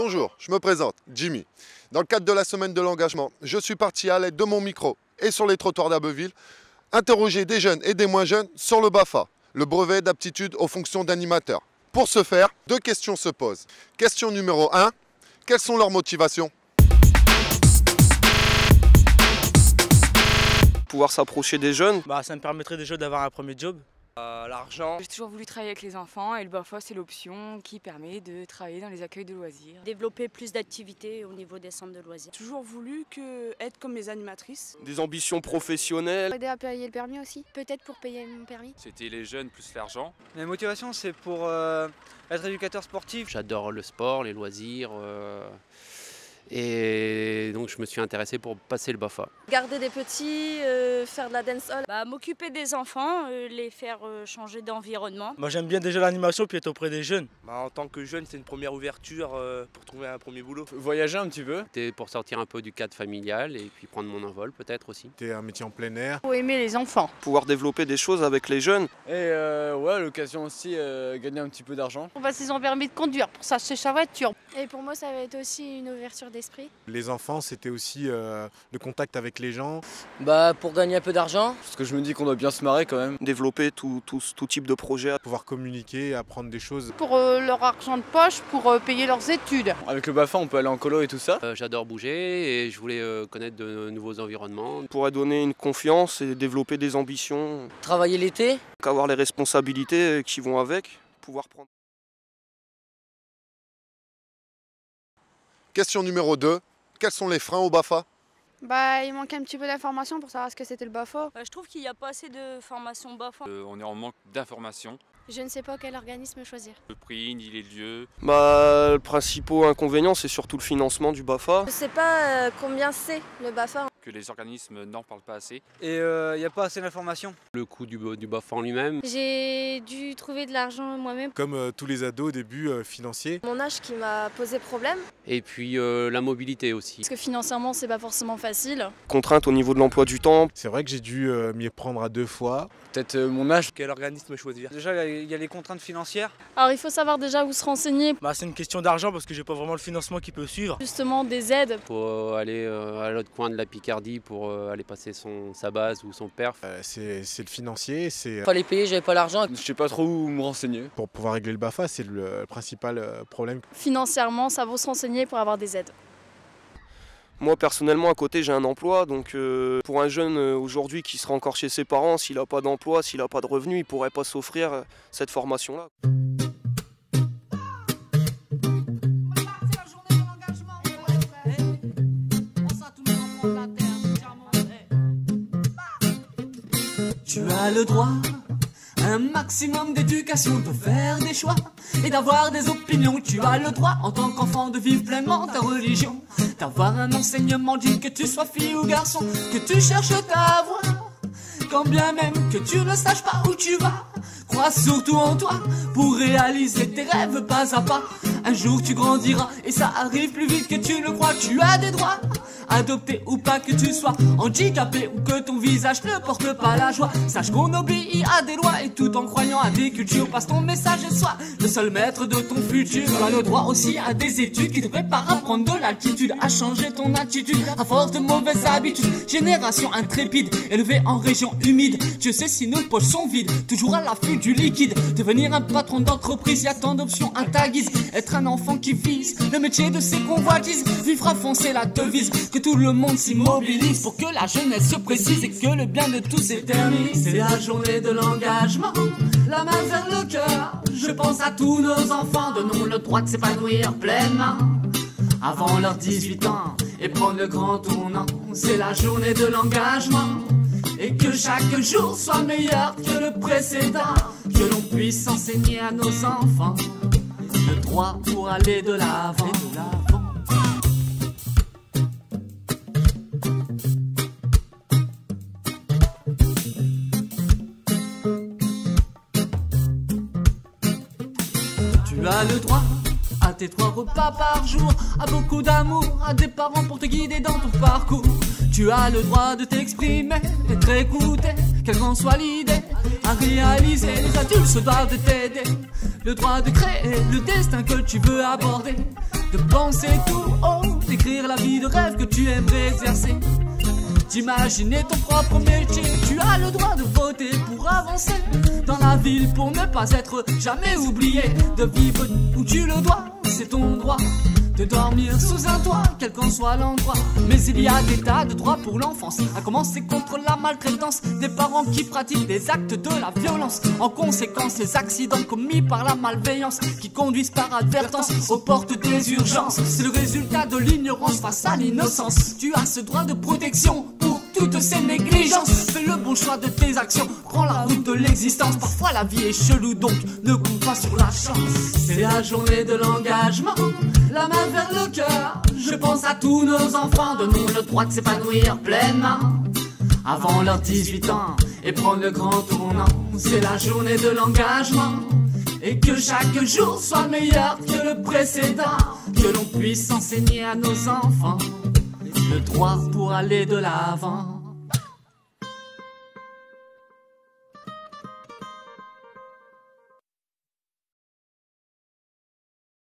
Bonjour, je me présente, Jimmy. Dans le cadre de la semaine de l'engagement, je suis parti à l'aide de mon micro et sur les trottoirs d'Abbeville, interroger des jeunes et des moins jeunes sur le BAFA, le brevet d'aptitude aux fonctions d'animateur. Pour ce faire, deux questions se posent. Question numéro 1, quelles sont leurs motivations ? Pouvoir s'approcher des jeunes. Ça me permettrait déjà d'avoir un premier job. L'argent. J'ai toujours voulu travailler avec les enfants et le BAFA c'est l'option qui permet de travailler dans les accueils de loisirs. Développer plus d'activités au niveau des centres de loisirs. J'ai toujours voulu être comme les animatrices. Des ambitions professionnelles. Aider à payer le permis aussi, peut-être pour payer mon permis. C'était les jeunes plus l'argent. Ma motivation c'est pour être éducateur sportif. J'adore le sport, les loisirs. Et donc je me suis intéressé pour passer le BAFA. Garder des petits, faire de la dancehall. M'occuper des enfants, les faire changer d'environnement. Moi j'aime bien déjà l'animation puis être auprès des jeunes. En tant que jeune, c'est une première ouverture pour trouver un premier boulot. Voyager un petit peu. C'était pour sortir un peu du cadre familial et puis prendre mon envol peut-être aussi. C'était un métier en plein air. Faut aimer les enfants. Pouvoir développer des choses avec les jeunes. Et l'occasion aussi gagner un petit peu d'argent. On va s'ils ont permis de conduire pour s'acheter sa voiture. Et pour moi, ça va être aussi une ouverture d'esprit. Les enfants, c'était aussi le contact avec les gens. Pour gagner un peu d'argent. Parce que je me dis qu'on doit bien se marrer quand même. Développer tout type de projet. Pouvoir communiquer, apprendre des choses. Pour leur argent de poche, pour payer leurs études. Avec le BAFA, on peut aller en colo et tout ça. J'adore bouger et je voulais connaître de nouveaux environnements. On pourrait donner une confiance et développer des ambitions. Travailler l'été. Avoir les responsabilités qui vont avec. Pouvoir prendre. Question numéro 2, quels sont les freins au BAFA ? Il manquait un petit peu d'informations pour savoir ce que c'était le BAFA. Je trouve qu'il n'y a pas assez de formation BAFA. On est en manque d'informations. Je ne sais pas quel organisme choisir. Le prix, ni les lieux. Le principal inconvénient, c'est surtout le financement du BAFA. Je sais pas combien c'est le BAFA. Que les organismes n'en parlent pas assez. Et il n'y a pas assez d'informations. Le coût du BAFA en lui-même. J'ai dû trouver de l'argent moi-même. Comme tous les ados au début, financiers. Mon âge qui m'a posé problème. Et puis la mobilité aussi. Parce que financièrement, c'est pas forcément facile. Contrainte au niveau de l'emploi du temps. C'est vrai que j'ai dû m'y prendre à 2 fois. Peut-être mon âge. Quel organisme choisir? Déjà il y a les contraintes financières. Alors il faut savoir déjà où se renseigner. C'est une question d'argent parce que j'ai pas vraiment le financement qui peut suivre. Justement des aides. Pour aller à l'autre coin de la Picardie pour aller passer sa base ou son perf. C'est le financier. Fallait payer, j'avais pas l'argent. Je sais pas trop où me renseigner. Pour pouvoir régler le BAFA, c'est le principal problème. Financièrement, ça vaut se renseigner pour avoir des aides. Moi personnellement à côté j'ai un emploi, donc pour un jeune aujourd'hui qui sera encore chez ses parents, s'il n'a pas d'emploi, s'il n'a pas de revenus, il ne pourrait pas s'offrir cette formation-là. Tu as le droit, un maximum d'éducation, de faire des choix et d'avoir des opinions. Tu as le droit, en tant qu'enfant, de vivre pleinement ta religion, d'avoir un enseignement digne, que tu sois fille ou garçon, que tu cherches ta voie, quand bien même que tu ne saches pas où tu vas. Crois surtout en toi pour réaliser tes rêves pas à pas. Un jour tu grandiras et ça arrive plus vite que tu le crois. Tu as des droits, adopté ou pas, que tu sois handicapé ou que ton visage ne porte pas la joie. Sache qu'on obéit à des lois et tout en croyant à des cultures, passe ton message et sois le seul maître de ton futur. Tu as le droit aussi à des études qui te préparent à prendre de l'altitude, à changer ton attitude à force de mauvaises habitudes. Génération intrépide, élevée en région humide. Dieu sait si nos poches sont vides, toujours à l'affût du liquide. Devenir un patron d'entreprise, y a tant d'options à ta guise. Être un enfant qui vise le métier de ses convoitises, vivre à fond c'est la devise, que tout le monde s'immobilise pour que la jeunesse se précise et que le bien de tous s'éternise. C'est la journée de l'engagement, la main vers le cœur. Je pense à tous nos enfants, donnons le droit de s'épanouir pleinement avant leurs 18 ans et prendre le grand tournant. C'est la journée de l'engagement et que chaque jour soit meilleur que le précédent, que l'on puisse enseigner à nos enfants le droit pour aller de l'avant. Tu as le droit à tes 3 repas par jour, à beaucoup d'amour, à des parents pour te guider dans ton parcours. Tu as le droit de t'exprimer, d'être écouté, quelle qu'en soit l'idée, à réaliser. Les adultes se doivent de t'aider. Le droit de créer le destin que tu veux aborder, de penser tout haut, d'écrire la vie de rêve que tu aimerais exercer, d'imaginer ton propre métier. Tu as le droit de voter pour avancer dans la ville, pour ne pas être jamais oublié, de vivre où tu le dois, c'est ton droit, de dormir sous un toit, quel qu'en soit l'endroit. Mais il y a des tas de droits pour l'enfance, à commencer contre la maltraitance, des parents qui pratiquent des actes de la violence. En conséquence, les accidents commis par la malveillance, qui conduisent par advertence aux portes des urgences. C'est le résultat de l'ignorance face à l'innocence. Tu as ce droit de protection pour toutes ces négligences. Fais le bon choix de tes actions, prends la route de l'existence. Parfois la vie est chelou, donc ne compte pas sur la chance. C'est la journée de l'engagement, la main vers le cœur. Je pense à tous nos enfants, donnons le droit de s'épanouir pleinement avant leurs 18 ans et prendre le grand tournant. C'est la journée de l'engagement, et que chaque jour soit meilleur que le précédent, que l'on puisse enseigner à nos enfants le droit pour aller de l'avant.